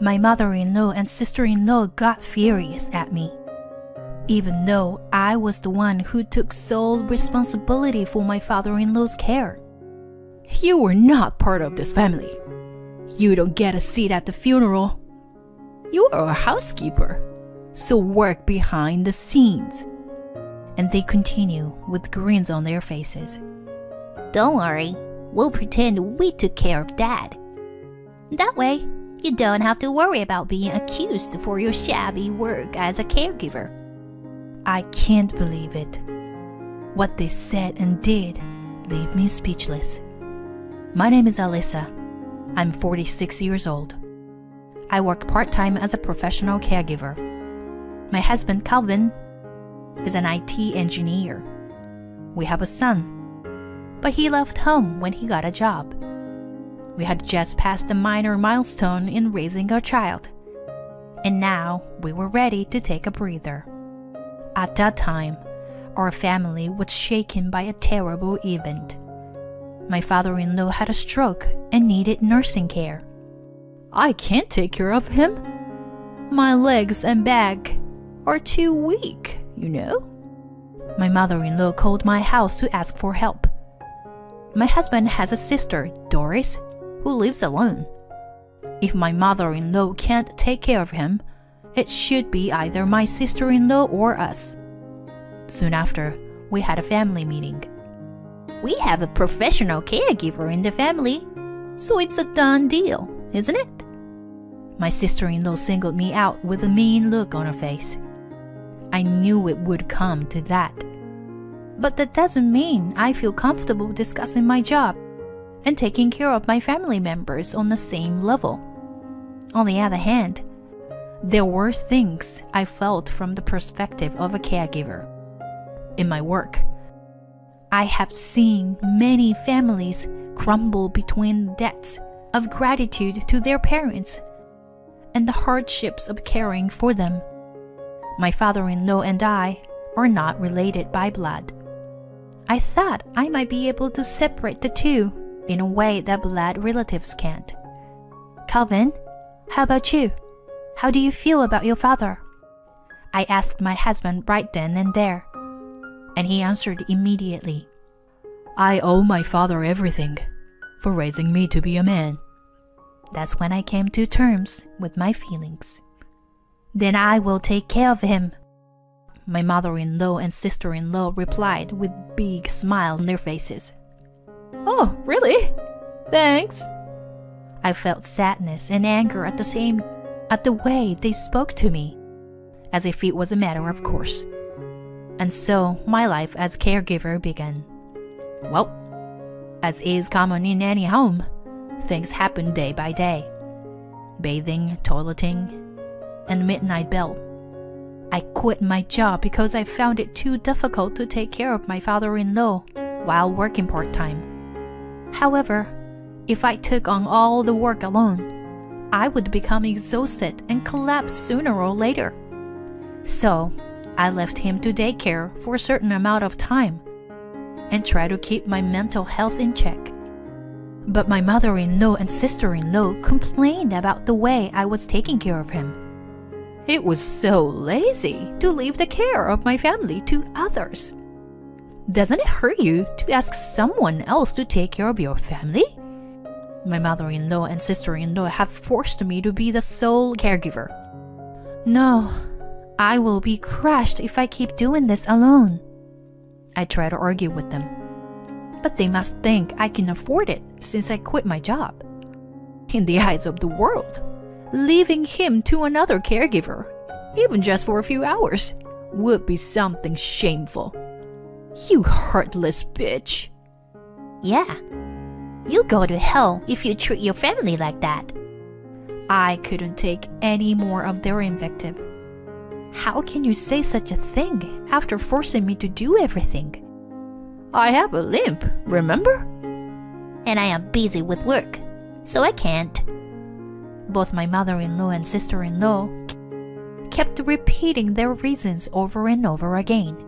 My mother-in-law and sister-in-law got furious at me, even though I was the one who took sole responsibility for my father-in-law's care. You were not part of this family. You don't get a seat at the funeral. You are a housekeeper, so work behind the scenes. And they continue with grins on their faces. Don't worry, we'll pretend we took care of Dad. That way, you don't have to worry about being accused for your shabby work as a caregiver. I can't believe it. What they said and did leave me speechless. My name is Alyssa. I'm 46 years old. I work part-time as a professional caregiver. My husband, Calvin, is an IT engineer. We have a son, but he left home when he got a job. We had just passed a minor milestone in raising our child, and now we were ready to take a breather. At that time, our family was shaken by a terrible event. My father-in-law had a stroke and needed nursing care. I can't take care of him. My legs and back are too weak, you know. My mother-in-law called my house to ask for help. My husband has a sister, Doris, who lives alone. If my mother-in-law can't take care of him, it should be either my sister-in-law or us. Soon after, we had a family meeting. We have a professional caregiver in the family, so it's a done deal, isn't it? My sister-in-law singled me out with a mean look on her face. I knew it would come to that. But that doesn't mean I feel comfortable discussing my job and taking care of my family members on the same level. On the other hand, there were things I felt from the perspective of a caregiver. In my work, I have seen many families crumble between debts of gratitude to their parents and the hardships of caring for them. My father-in-law and I are not related by blood. I thought I might be able to separate the two in a way that blood relatives can't. Calvin, how about you? How do you feel about your father? I asked my husband right then and there, and he answered immediately. I owe my father everything for raising me to be a man. That's when I came to terms with my feelings. Then I will take care of him. My mother-in-law and sister-in-law replied with big smiles on their faces. Oh, really? Thanks. I felt sadness and anger at the way they spoke to me, as if it was a matter of course. And so my life as caregiver began. Well, as is common in any home, things happen day by day. Bathing, toileting, and midnight bell. I quit my job because I found it too difficult to take care of my father-in-law while working part-time. However, if I took on all the work alone, I would become exhausted and collapse sooner or later. So, I left him to daycare for a certain amount of time and tried to keep my mental health in check. But my mother-in-law and sister-in-law complained about the way I was taking care of him. It was so lazy to leave the care of my family to others. Doesn't it hurt you to ask someone else to take care of your family? My mother-in-law and sister-in-law have forced me to be the sole caregiver. No, I will be crushed if I keep doing this alone. I try to argue with them, but they must think I can afford it since I quit my job. In the eyes of the world, leaving him to another caregiver, even just for a few hours, would be something shameful. You heartless bitch. Yeah, you'll go to hell if you treat your family like that. I couldn't take any more of their invective. How can you say such a thing after forcing me to do everything? I have a limp, remember? And I am busy with work, so I can't. Both my mother-in-law and sister-in-law kept repeating their reasons over and over again.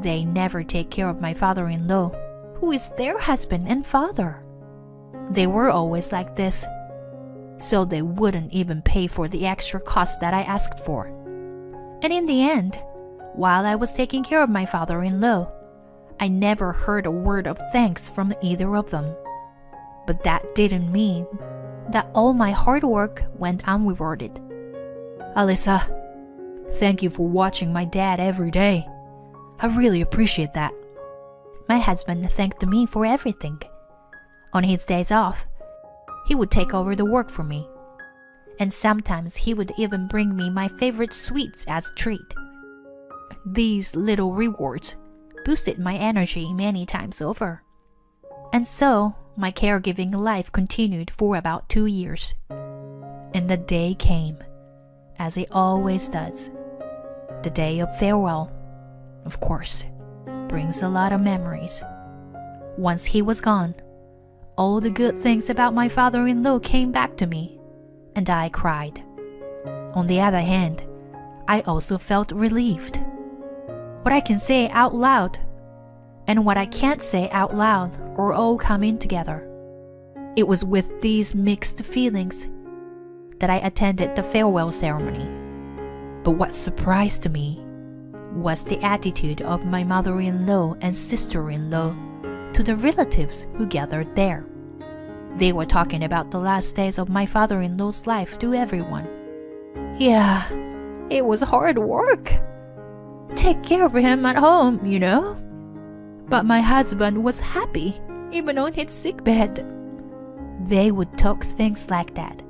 They never take care of my father-in-law, who is their husband and father. They were always like this. so they wouldn't even pay for the extra cost that I asked for. And in the end, while I was taking care of my father-in-law, I never heard a word of thanks from either of them. But that didn't mean that all my hard work went unrewarded. Alyssa, thank you for watching my dad every day. I really appreciate that. My husband thanked me for everything. On his days off, he would take over the work for me. And sometimes he would even bring me my favorite sweets as a treat. These little rewards boosted my energy many times over. And so, my caregiving life continued for about 2 years. And the day came, as it always does. The day of farewell, of course, brings a lot of memories. Once he was gone, all the good things about my father-in-law came back to me, and I cried. On the other hand, I also felt relieved. What I can say out loud and what I can't say out loud are all coming together. It was with these mixed feelings that I attended the farewell ceremony. But what surprised me was the attitude of my mother-in-law and sister-in-law to the relatives who gathered there. They were talking about the last days of my father-in-law's life to everyone. Yeah, it was hard work. Take care of him at home, you know. But my husband was happy, even on his sickbed. They would talk things like that,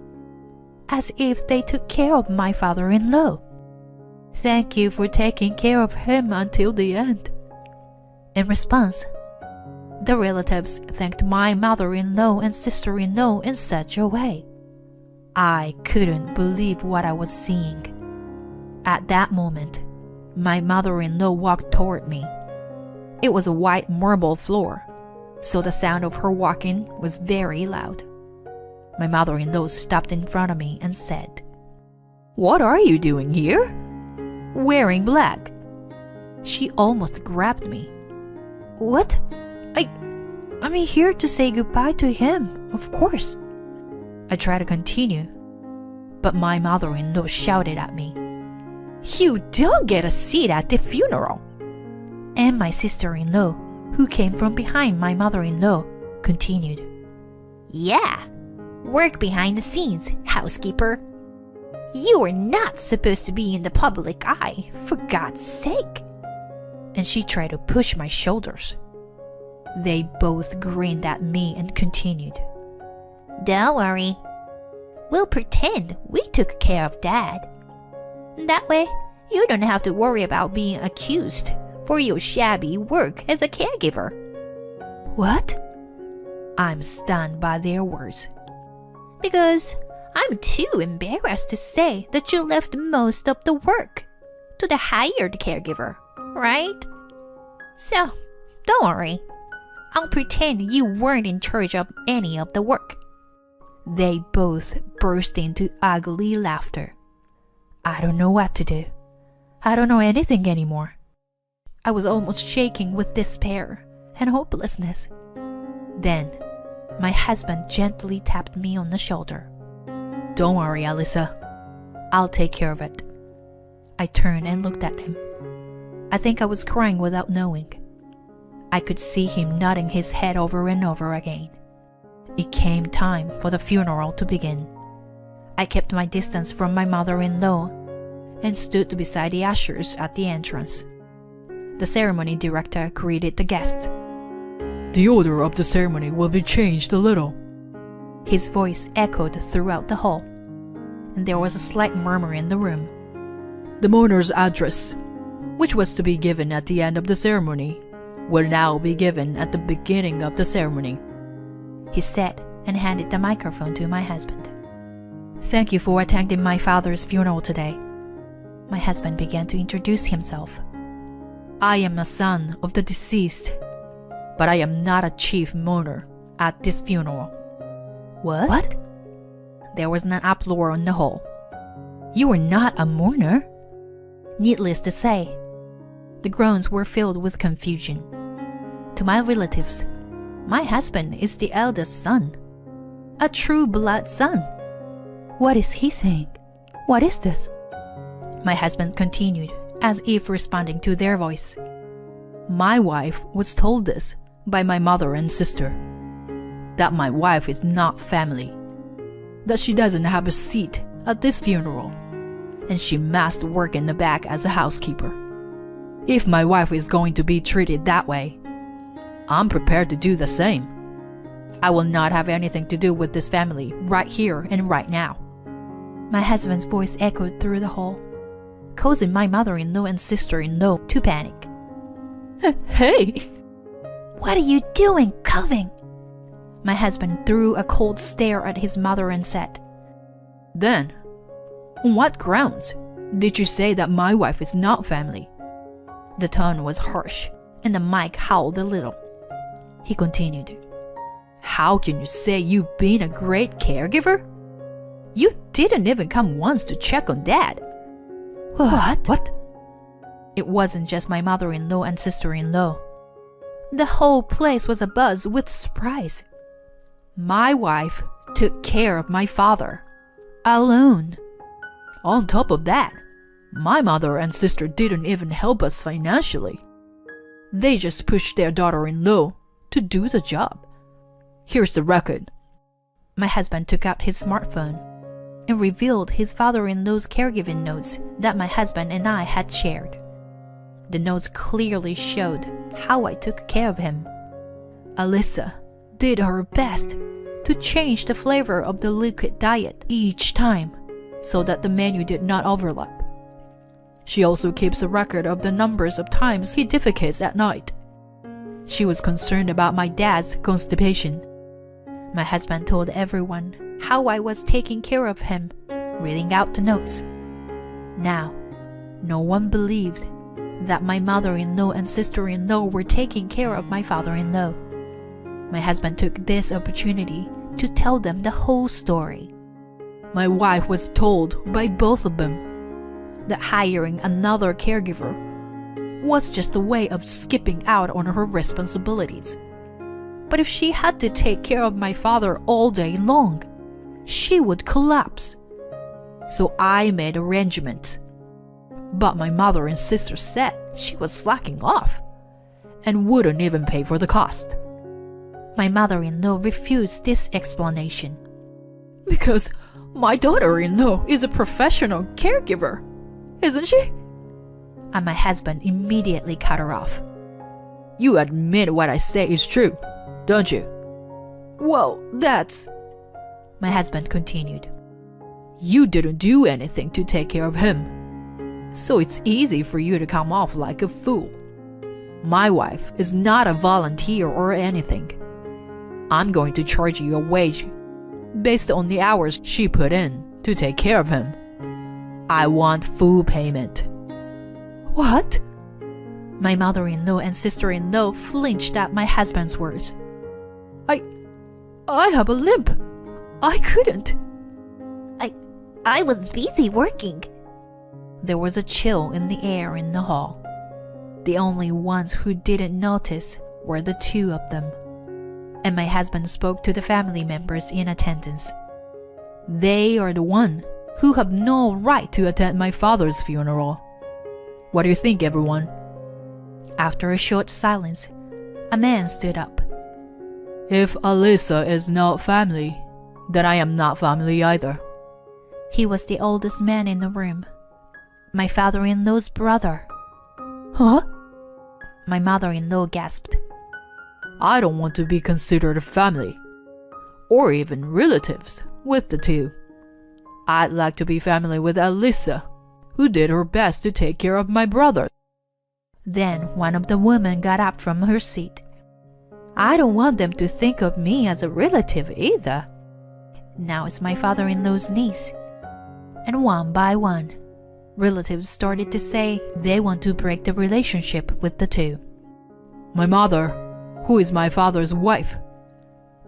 as if they took care of my father-in-law. Thank you for taking care of him until the end. In response, the relatives thanked my mother-in-law and sister-in-law in such a way. I couldn't believe what I was seeing. At that moment, my mother-in-law walked toward me. It was a white marble floor, so the sound of her walking was very loud. My mother-in-law stopped in front of me and said, "What are you doing here?" "Wearing black." She almost grabbed me. "What? I'm here to say goodbye to him, of course." I tried to continue, but my mother-in-law shouted at me, "You don't get a seat at the funeral." And my sister-in-law, who came from behind my mother-in-law, continued, "Yeah, work behind the scenes, housekeeper. You are not supposed to be in the public eye, for God's sake." And she tried to push my shoulders. They both grinned at me and continued, "Don't worry. We'll pretend we took care of Dad. That way, you don't have to worry about being accused for your shabby work as a caregiver." "What?" I'm stunned by their words. "Because I'm too embarrassed to say that you left most of the work to the hired caregiver, right? So, don't worry. I'll pretend you weren't in charge of any of the work." They both burst into ugly laughter. I don't know what to do. I don't know anything anymore. I was almost shaking with despair and hopelessness. Then, my husband gently tapped me on the shoulder. "Don't worry, Alyssa. I'll take care of it." I turned and looked at him. I think I was crying without knowing. I could see him nodding his head over and over again. It came time for the funeral to begin. I kept my distance from my mother-in-law and stood beside the ushers at the entrance. The ceremony director greeted the guests. "The order of the ceremony will be changed a little." His voice echoed throughout the hall, and there was a slight murmur in the room. "The mourner's address, which was to be given at the end of the ceremony, will now be given at the beginning of the ceremony," he said and handed the microphone to my husband. "Thank you for attending my father's funeral today." My husband began to introduce himself. "I am a son of the deceased, but I am not a chief mourner at this funeral." What? There was an uproar in the hall. "You are not a mourner?" Needless to say, the groans were filled with confusion. To my relatives, my husband is the eldest son, a true blood son. What is he saying? What is this? My husband continued, as if responding to their voice. My wife was told this by my mother and sister. That my wife is not family. That she doesn't have a seat at this funeral. And she must work in the back as a housekeeper. If my wife is going to be treated that way, I'm prepared to do the same. I will not have anything to do with this family right here and right now. My husband's voice echoed through the hall, causing my mother-in-law and sister-in-law to panic. Hey! What are you doing, Calvin? My husband threw a cold stare at his mother and said, Then, on what grounds did you say that my wife is not family? The tone was harsh, and the mic howled a little. He continued, How can you say you've been a great caregiver? You didn't even come once to check on Dad. What? It wasn't just my mother-in-law and sister-in-law. The whole place was abuzz with surprise. My wife took care of my father, alone. On top of that, my mother and sister didn't even help us financially. They just pushed their daughter-in-law to do the job. Here's the record. My husband took out his smartphone and revealed his father-in-law's caregiving notes that my husband and I had shared. The notes clearly showed how I took care of him. Alyssa did her best to change the flavor of the liquid diet each time so that the menu did not overlap. She also keeps a record of the numbers of times he defecates at night. She was concerned about my dad's constipation. My husband told everyone how I was taking care of him, reading out the notes. Now, no one believed that my mother-in-law and sister-in-law were taking care of my father-in-law. My husband took this opportunity to tell them the whole story. My wife was told by both of them that hiring another caregiver was just a way of skipping out on her responsibilities. But if she had to take care of my father all day long, she would collapse. So I made arrangements. But my mother and sister said she was slacking off and wouldn't even pay for the cost. My mother-in-law refused this explanation. Because my daughter-in-law is a professional caregiver, isn't she? And my husband immediately cut her off. You admit what I say is true, don't you? Well, that's... My husband continued. You didn't do anything to take care of him, so it's easy for you to come off like a fool. My wife is not a volunteer or anything. I'm going to charge you a wage based on the hours she put in to take care of him. I want full payment. What? My mother-in-law and sister-in-law flinched at my husband's words. I have a limp. I couldn't. I was busy working. There was a chill in the air in the hall. The only ones who didn't notice were the two of them. And my husband spoke to the family members in attendance. They are the one who have no right to attend my father's funeral. What do you think, everyone? After a short silence, a man stood up. If Alyssa is not family, then I am not family either. He was the oldest man in the room. My father-in-law's brother. Huh? My mother-in-law gasped. I don't want to be considered family, or even relatives, with the two. I'd like to be family with Alyssa, who did her best to take care of my brother. Then one of the women got up from her seat. I don't want them to think of me as a relative either. Now it's my father-in-law's niece. And one by one, relatives started to say they want to break the relationship with the two. My mother, who is my father's wife,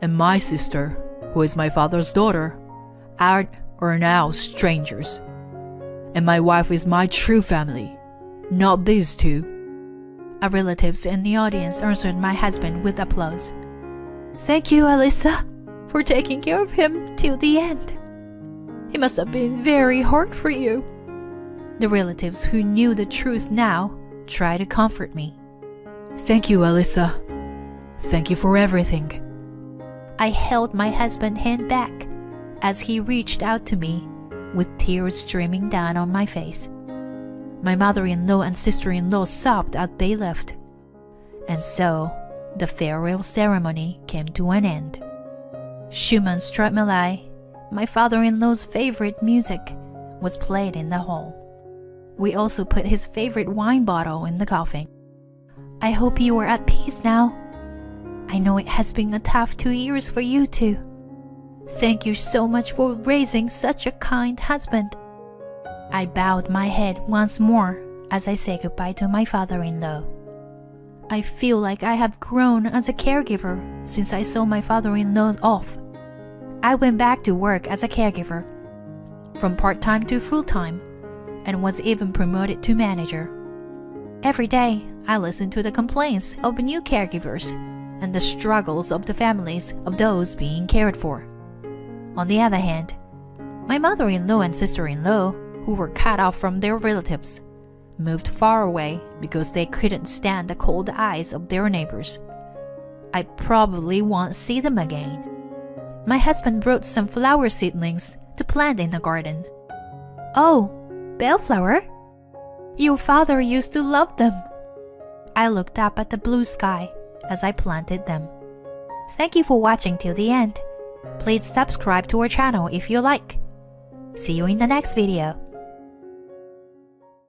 and my sister, who is my father's daughter, are now strangers. And my wife is my true family, not these two. Our relatives in the audience answered my husband with applause. Thank you, Alyssa, for taking care of him till the end. It must have been very hard for you. The relatives who knew the truth now tried to comfort me. Thank you, Alyssa. Thank you for everything. I held my husband's hand back as he reached out to me with tears streaming down on my face. My mother-in-law and sister-in-law sobbed as they left. And so, the farewell ceremony came to an end. Schumann's Stratmalai, my father-in-law's favorite music, was played in the hall. We also put his favorite wine bottle in the coffin. I hope you are at peace now. I know it has been a tough 2 years for you too. Thank you so much for raising such a kind husband. I bowed my head once more as I said goodbye to my father-in-law. I feel like I have grown as a caregiver since I saw my father-in-law off. I went back to work as a caregiver, from part-time to full-time, and was even promoted to manager. Every day, I listen to the complaints of new caregivers and the struggles of the families of those being cared for. On the other hand, my mother-in-law and sister-in-law, who were cut off from their relatives, moved far away because they couldn't stand the cold eyes of their neighbors. I probably won't see them again. My husband brought some flower seedlings to plant in the garden. Oh, bellflower? Your father used to love them. I looked up at the blue sky as I planted them. Thank you for watching till the end. Please subscribe to our channel if you like. See you in the next video.